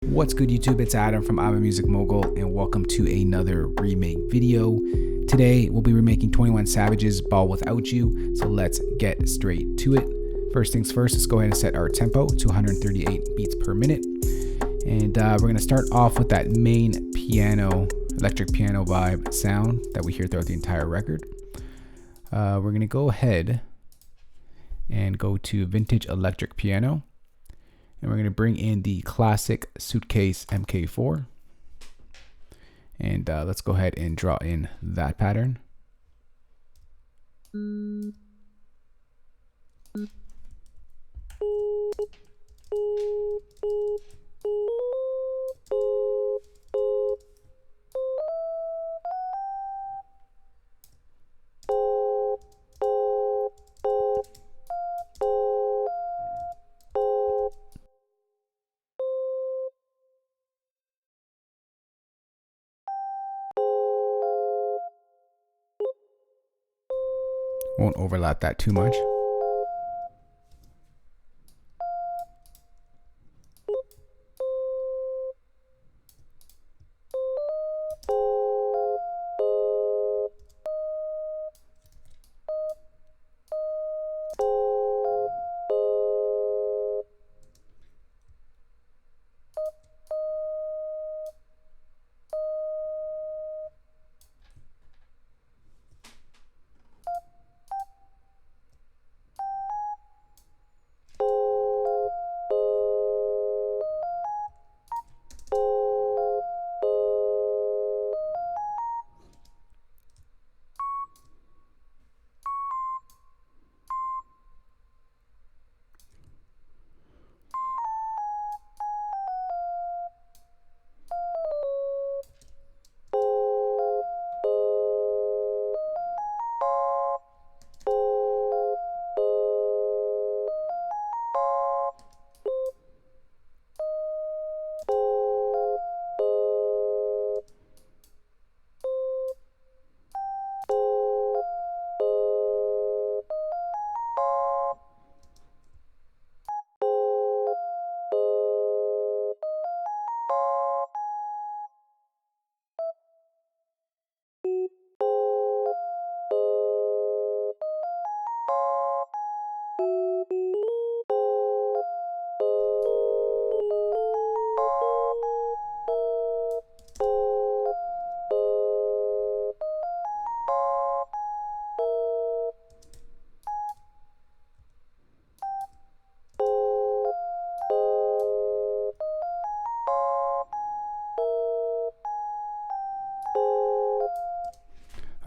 What's good, YouTube? It's Adam from I'm a Music Mogul, and welcome to another remake video. Today we'll be remaking 21 Savage's Ball Without You, so let's get straight to it. First things first, let's go ahead and set our tempo to 138 beats per minute. And we're going to start off with that main piano, electric piano vibe sound that we hear throughout the entire record. We're going to go ahead and go to Vintage Electric Piano. And we're going to bring in the classic Suitcase MK4. And let's go ahead and draw in that pattern. Won't overlap that too much.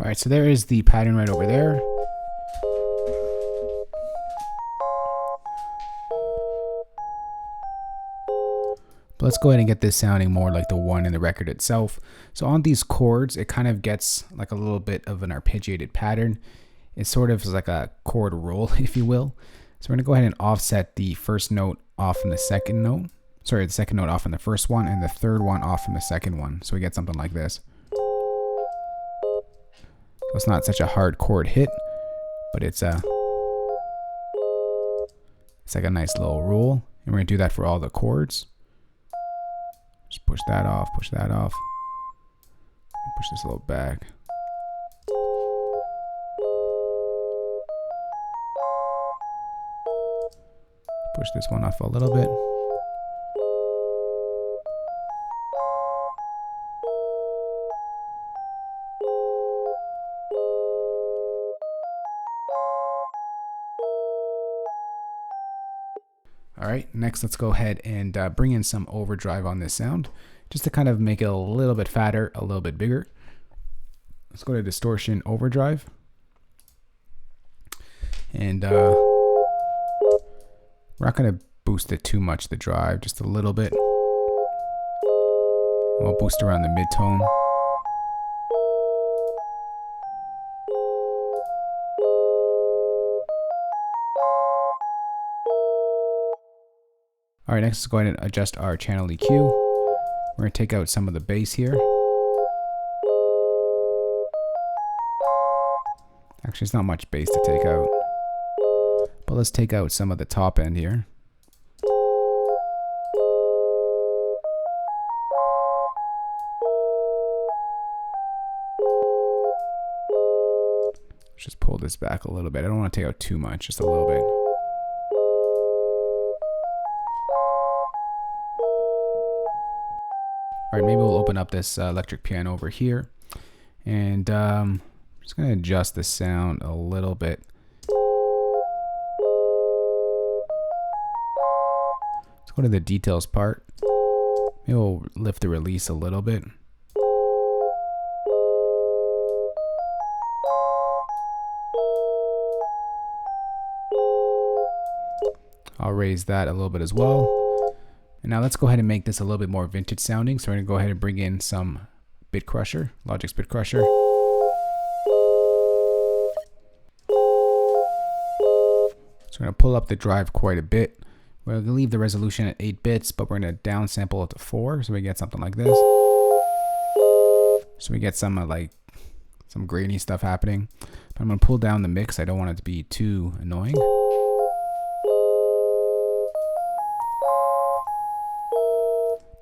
All right, so there is the pattern right over there. But let's go ahead and get this sounding more like the one in the record itself. So on these chords, it kind of gets like a little bit of an arpeggiated pattern. It's sort of like a chord roll, if you will. So we're gonna go ahead and offset the first note off from the second note. Sorry, the second note off from the first one and the third one off from the second one. So we get something like this. So it's not such a hard chord hit, but it's like a nice little roll. And we're gonna do that for all the chords. Just push that off, push that off. And push this a little back. Push this one off a little bit. All right, next let's go ahead and bring in some overdrive on this sound, just to kind of make it a little bit fatter, a little bit bigger. Let's go to distortion overdrive. And we're not gonna boost it too much, the drive, just a little bit. We'll boost around the mid-tone. All right, next let's go ahead and adjust our channel EQ. We're gonna take out some of the bass here. Actually, it's not much bass to take out. But let's take out some of the top end here. Just pull this back a little bit. I don't want to take out too much, just a little bit. All right, maybe we'll open up this electric piano over here. And I'm just going to adjust the sound a little bit. Let's go to the details part. Maybe we'll lift the release a little bit. I'll raise that a little bit as well. And now let's go ahead and make this a little bit more vintage sounding. So we're going to go ahead and bring in some bit crusher, Logic's bit crusher. So we're going to pull up the drive quite a bit. We're going to leave the resolution at 8 bits, but we're going to downsample it to 4, so we get something like this. So we get some some grainy stuff happening. But I'm going to pull down the mix. I don't want it to be too annoying.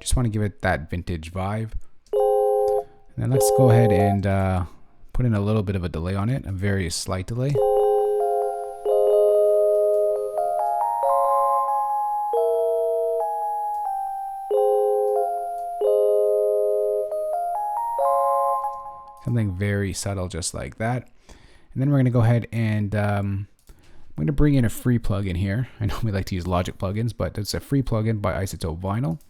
Just want to give it that vintage vibe. And then let's go ahead and put in a little bit of a delay on it, a very slight delay. Something very subtle, just like that. And then we're going to go ahead and I'm going to bring in a free plugin here. I know we like to use Logic plugins, but it's a free plugin by Isotope Vinyl.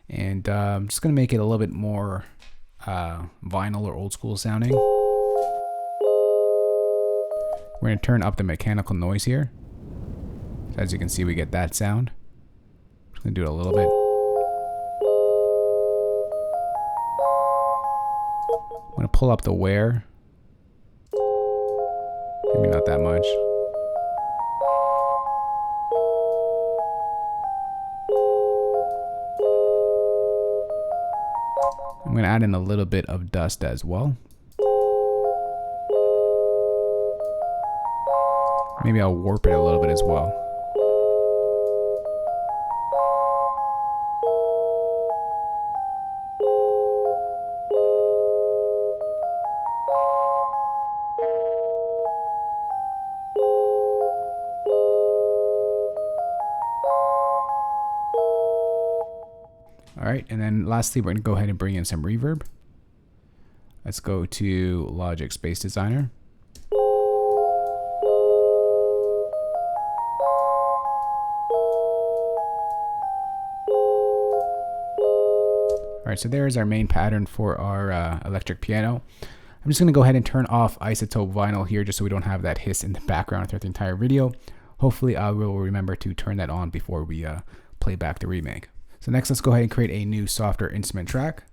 And I'm just going to make it a little bit more vinyl or old school sounding. We're going to turn up the mechanical noise here. So as you can see, we get that sound. I'm just going to do it a little bit. I'm going to pull up the wear. Maybe not that much. I'm going to add in a little bit of dust as well. Maybe I'll warp it a little bit as well. All right, and then lastly, we're going to go ahead and bring in some reverb. Let's go to Logic Space Designer. All right, so there's our main pattern for our electric piano. I'm just going to go ahead and turn off Isotope Vinyl here just so we don't have that hiss in the background throughout the entire video. Hopefully I will remember to turn that on before we play back the remake. So next, let's go ahead and create a new software instrument track,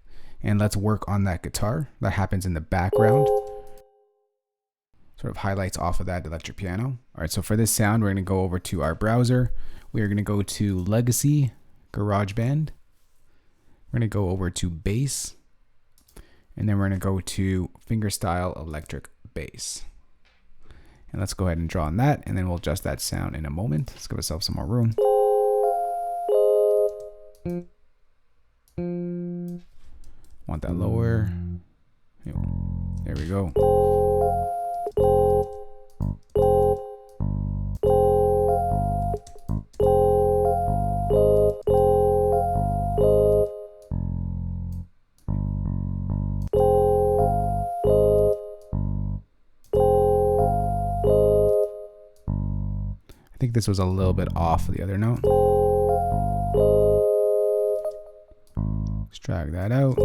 and let's work on that guitar that happens in the background. Sort of highlights off of that electric piano. All right, so for this sound, we're going to go over to our browser. We are going to go to Legacy, GarageBand. We're going to go over to Bass, and then we're going to go to Fingerstyle Electric Bass. And let's go ahead and draw on that, and then we'll adjust that sound in a moment. Let's give ourselves some more room. Want that lower. There we go. I think this was a little bit off the other note. Let's drag that out.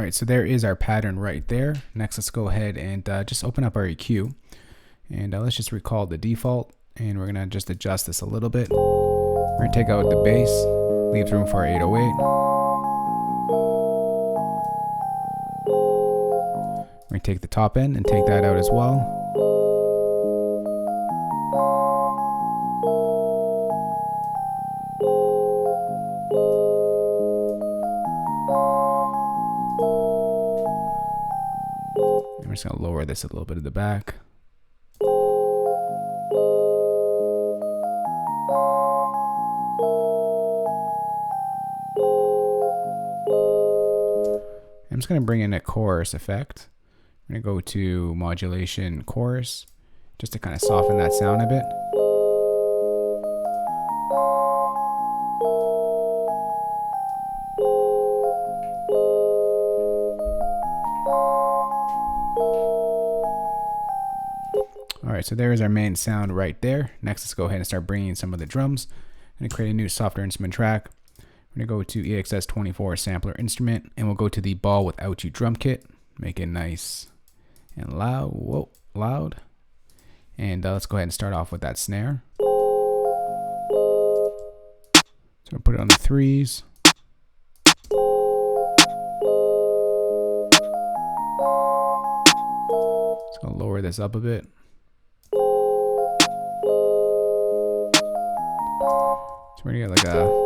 right, so there is our pattern right there. Next, let's go ahead and just open up our EQ. And let's just recall the default. And we're gonna just adjust this a little bit. We're gonna take out the bass, leave room for our 808. We're gonna take the top end and take that out as well. And we're just gonna lower this a little bit at the back. I'm just going to bring in a chorus effect. I'm going to go to modulation chorus just to kind of soften that sound a bit. All right, so there is our main sound right there. Next, let's go ahead and start bringing in some of the drums. I'm going to create a new software instrument track. We're going to go to EXS24 sampler instrument, and we'll go to the Ball Without You drum kit. Make it nice and loud. Whoa, loud. And let's go ahead and start off with that snare. So we'll put it on the 3s. Just gonna lower this up a bit. So we're gonna get like a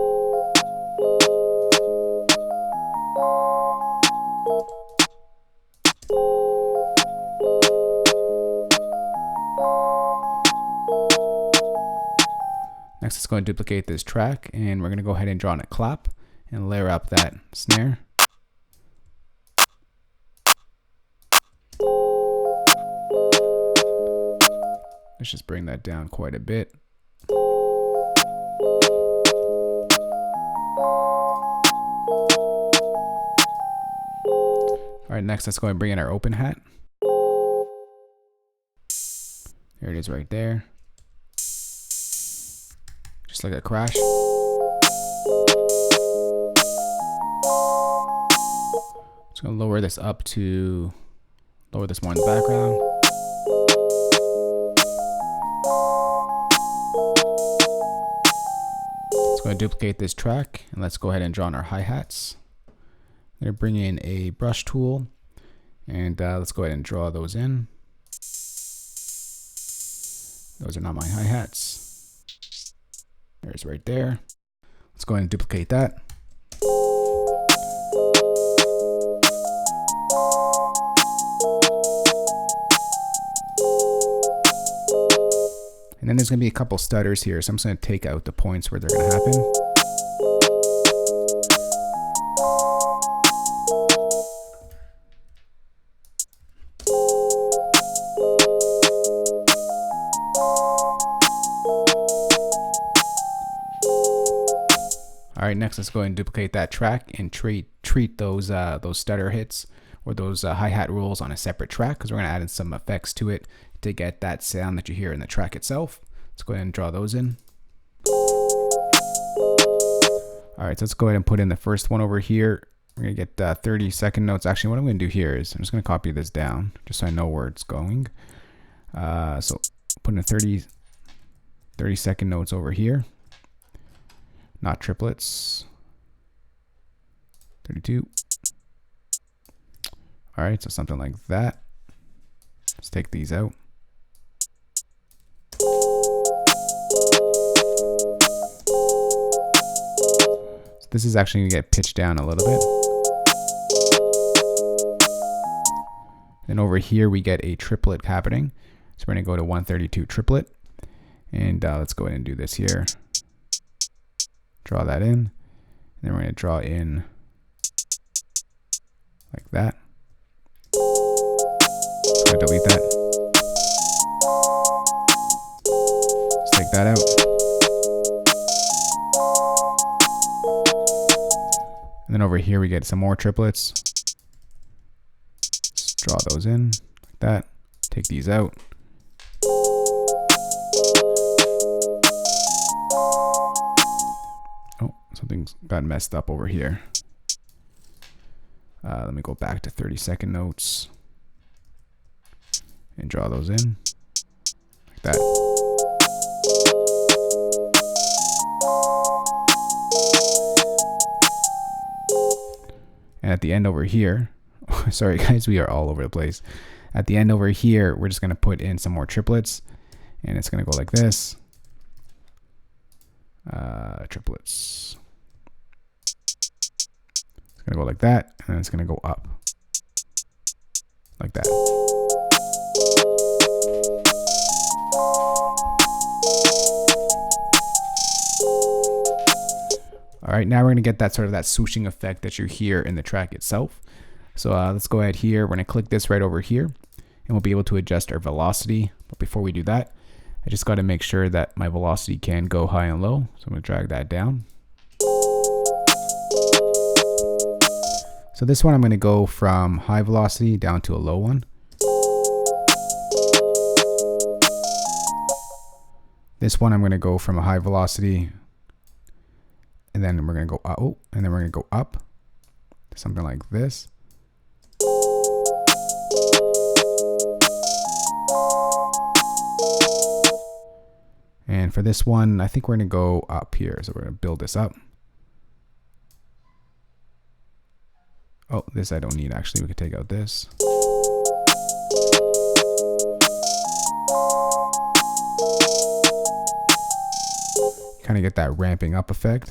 Next, let's go and duplicate this track, and we're going to go ahead and draw on a clap and layer up that snare. Let's just bring that down quite a bit. All right, next let's go and bring in our open hat. There it is right there. Just like a crash. Just gonna lower this up to lower this more in the background. Let's go and duplicate this track, and let's go ahead and draw on our hi-hats. I'm gonna bring in a brush tool, and let's go ahead and draw those in. Those are not my hi-hats. There's right there. Let's go ahead and duplicate that. And then there's going to be a couple stutters here, so I'm just going to take out the points where they're going to happen. All right, next let's go ahead and duplicate that track and treat those stutter hits or those hi-hat rolls on a separate track, because we're going to add in some effects to it to get that sound that you hear in the track itself. Let's go ahead and draw those in. All right, so let's go ahead and put in the first one over here. We're going to get 30-second notes. Actually, what I'm going to do here is I'm just going to copy this down just so I know where it's going. So put in a 30-second notes over here. Not triplets. 32. All right, so something like that. Let's take these out. So this is actually gonna get pitched down a little bit. Then over here we get a triplet happening. So we're gonna go to 132 triplet, and let's go ahead and do this here. Draw that in, and then we're going to draw in like that. Just going to delete that. Let's take that out. And then over here we get some more triplets. Just draw those in like that. Take these out. Something's got messed up over here. Let me go back to 30-second notes and draw those in like that. And at the end over here, sorry guys, we are all over the place. At the end over here, we're just going to put in some more triplets, and it's going to go like this. Triplets. It's going to go like that, and it's going to go up like that. All right, now we're going to get that sort of that swooshing effect that you hear in the track itself. So let's go ahead here. We're going to click this right over here, and we'll be able to adjust our velocity. But before we do that, I just got to make sure that my velocity can go high and low. So I'm going to drag that down. So this one I'm going to go from high velocity down to a low one. This one I'm going to go from a high velocity, and then we're going to go up, and then we're going to go up to something like this. And for this one, I think we're going to go up here. So we're going to build this up. Oh, this I don't need actually. We could take out this. Kind of get that ramping up effect.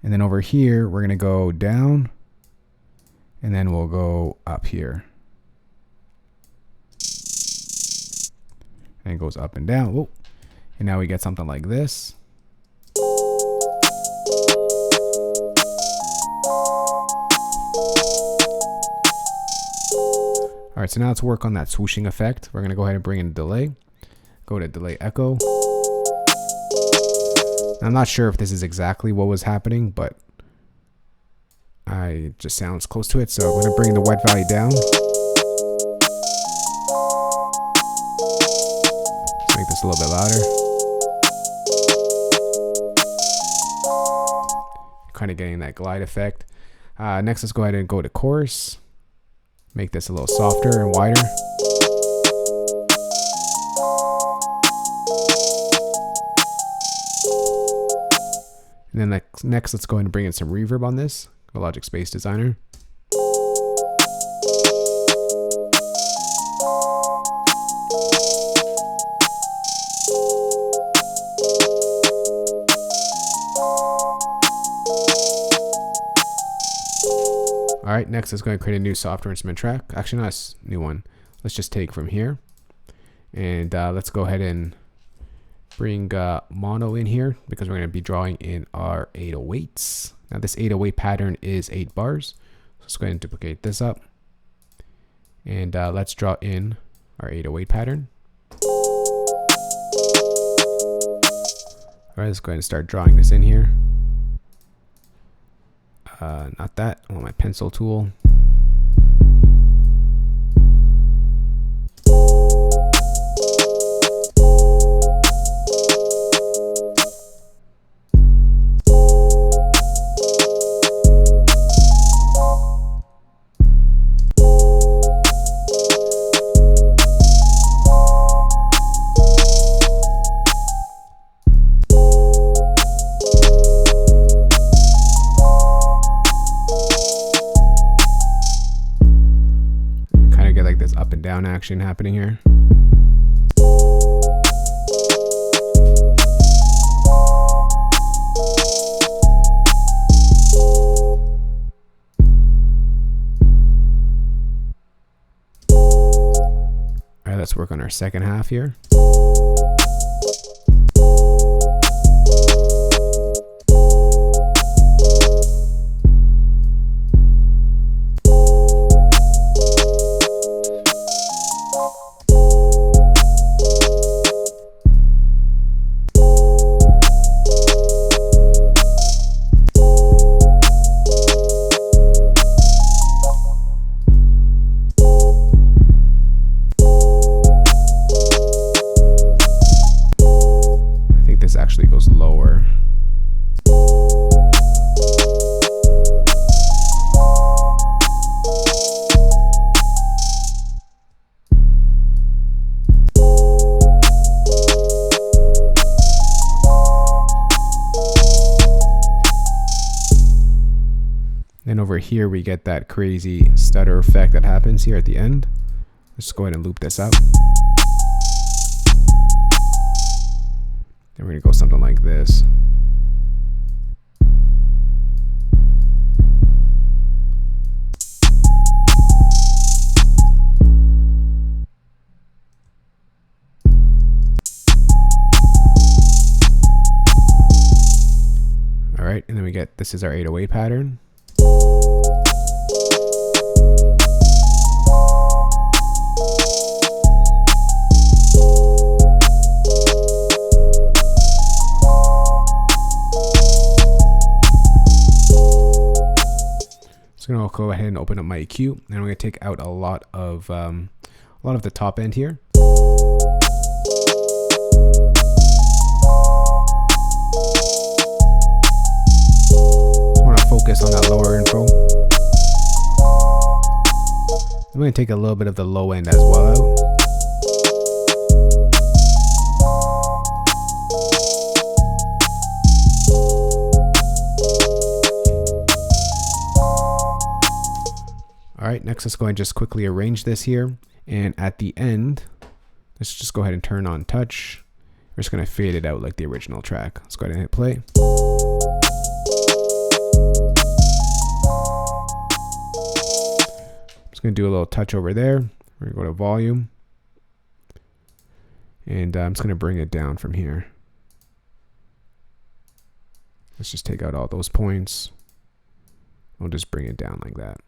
And then over here, we're going to go down, and then we'll go up here. And it goes up and down. Whoa. And now we get something like this. All right, so now let's work on that swooshing effect. We're going to go ahead and bring in delay. Go to delay echo. I'm not sure if this is exactly what was happening, but it just sounds close to it. So I'm going to bring the wet value down. Let's make this a little bit louder. Kind of getting that glide effect. Next, let's go ahead and go to chorus. Make this a little softer and wider. And then next, let's go ahead and bring in some reverb on this. The Logic Space Designer. All right, next let's go ahead and create a new software instrument track. Actually, not a new one. Let's just take from here. And let's go ahead and bring mono in here because we're going to be drawing in our 808s. Now this 808 pattern is 8 bars. So let's go ahead and duplicate this up. And let's draw in our 808 pattern. All right, let's go ahead and start drawing this in here. Not that, I want my pencil tool. Down action happening here. All right, let's work on our second half here. Then over here we get that crazy stutter effect that happens here at the end. Let's go ahead and loop this up. Then we're gonna go something like this. All right, and then we get, this is our 808 pattern. So I'm gonna go ahead and open up my EQ, and I'm gonna take out a lot of the top end here. I want to focus on that lower info. I'm gonna take a little bit of the low end as well out. All right, next let's go and just quickly arrange this here. And at the end, let's just go ahead and turn on touch. We're just gonna fade it out like the original track. Let's go ahead and hit play. Just gonna do a little touch over there. We're gonna go to volume. And I'm just gonna bring it down from here. Let's just take out all those points. We'll just bring it down like that.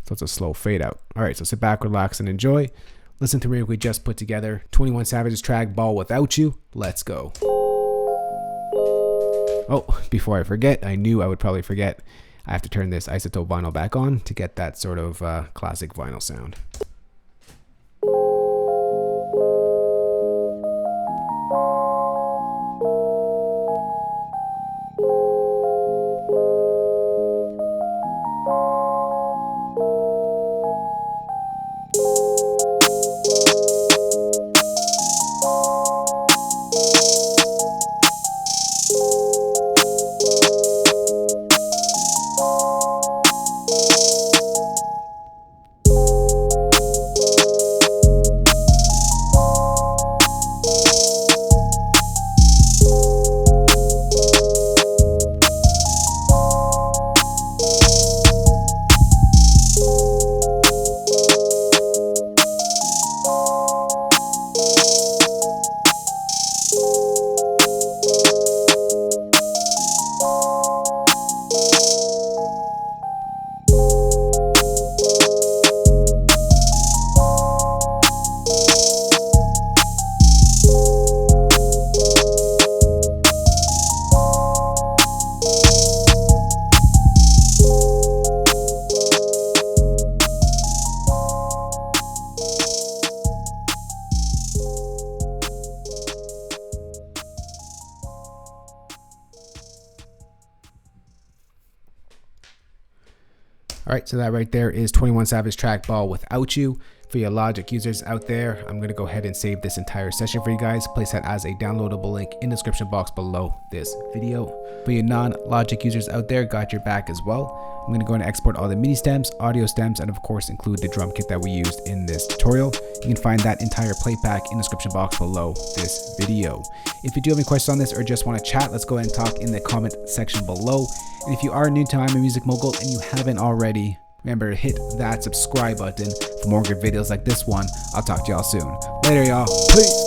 So it's a slow fade out. All right, so sit back, relax, and enjoy. Listen to Remake we just put together. 21 Savage's track, Ball Without You. Let's go. Oh, before I forget, I knew I would probably forget. I have to turn this isotope vinyl back on to get that sort of classic vinyl sound. All right, so that right there is 21 Savage track Ball Without You. For your Logic users out there, I'm gonna go ahead and save this entire session for you guys. Place that as a downloadable link in the description box below this video. For your non-Logic users out there, got your back as well. I'm gonna go and export all the MIDI stems, audio stems, and of course include the drum kit that we used in this tutorial. You can find that entire playback in the description box below this video. If you do have any questions on this or just wanna chat, let's go ahead and talk in the comment section below. And if you are new to I'm a Music Mogul and you haven't already, remember to hit that subscribe button for more good videos like this one. I'll talk to y'all soon. Later, y'all. Peace.